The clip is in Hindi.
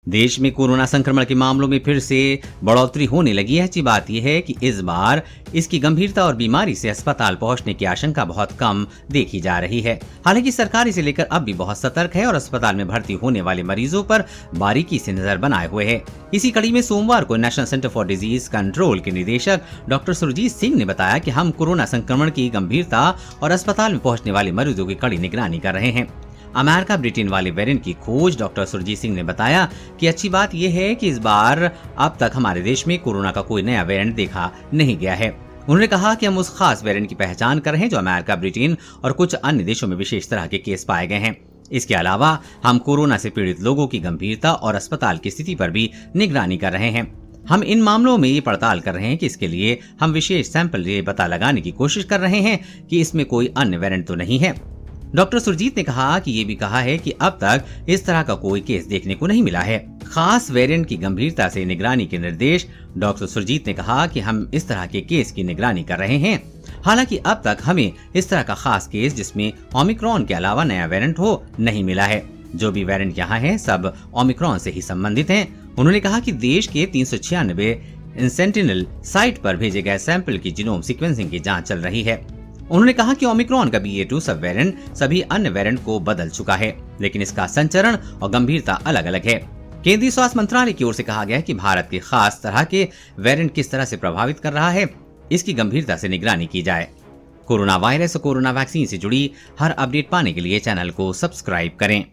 देश में कोरोना संक्रमण के मामलों में फिर से बढ़ोतरी होने लगी है। अच्छी बात यह है कि इस बार इसकी गंभीरता और बीमारी से अस्पताल पहुंचने की आशंका बहुत कम देखी जा रही है। हालांकि सरकार इसे लेकर अब भी बहुत सतर्क है और अस्पताल में भर्ती होने वाले मरीजों पर बारीकी से नजर बनाए हुए है। इसी कड़ी में सोमवार को national centre for disease control के निदेशक डॉक्टर सुरजीत सिंह ने बताया कि हम कोरोना संक्रमण की गंभीरता और अस्पताल में पहुंचने वाले मरीजों की कड़ी निगरानी कर रहे हैं। अमेरिका ब्रिटेन वाले वेरिएंट की खोज डॉक्टर सुरजीत सिंह ने बताया कि अच्छी बात यह है कि इस बार अब तक हमारे देश में कोरोना का कोई नया वेरिएंट देखा नहीं गया है। उन्होंने कहा कि हम उस खास वेरिएंट की पहचान कर रहे हैं जो अमेरिका, ब्रिटेन और कुछ अन्य देशों में विशेष तरह के केस पाए गए हैं। इसके अलावा हम कोरोना से पीड़ित लोगों की गंभीरता और अस्पताल की स्थिति पर भी निगरानी कर रहे हैं। हम इन मामलों में ये पड़ताल कर रहे हैं कि इसके लिए हम विशेष सैंपल ये पता लगाने की कोशिश कर रहे हैं कि इसमें कोई अन्य वेरिएंट तो नहीं है। डॉक्टर सुरजीत ने कहा कि ये भी कहा है कि अब तक इस तरह का कोई केस देखने को नहीं मिला है। खास वेरिएंट की गंभीरता से निगरानी के निर्देश डॉक्टर सुरजीत ने कहा कि हम इस तरह के केस की निगरानी कर रहे हैं। हालांकि अब तक हमें इस तरह का खास केस जिसमें ओमिक्रॉन के अलावा नया वेरिएंट हो नहीं मिला है। जो भी वेरिएंट यहाँ है सब ओमिक्रॉन से ही संबंधित हैं। उन्होंने कहा कि देश के 396 सेंटिनल साइट पर भेजे गए सैंपल की जीनोम सीक्वेंसिंग की जाँच चल रही है। उन्होंने कहा कि ओमिक्रॉन का BA.2 सब वेरिएंट सभी अन्य वेरिएंट को बदल चुका है, लेकिन इसका संचरण और गंभीरता अलग अलग है। केंद्रीय स्वास्थ्य मंत्रालय की ओर से कहा गया है कि भारत के खास तरह के वेरिएंट किस तरह से प्रभावित कर रहा है, इसकी गंभीरता से निगरानी की जाए। कोरोना वायरस और कोरोना वैक्सीन से जुड़ी हर अपडेट पाने के लिए चैनल को सब्सक्राइब करें।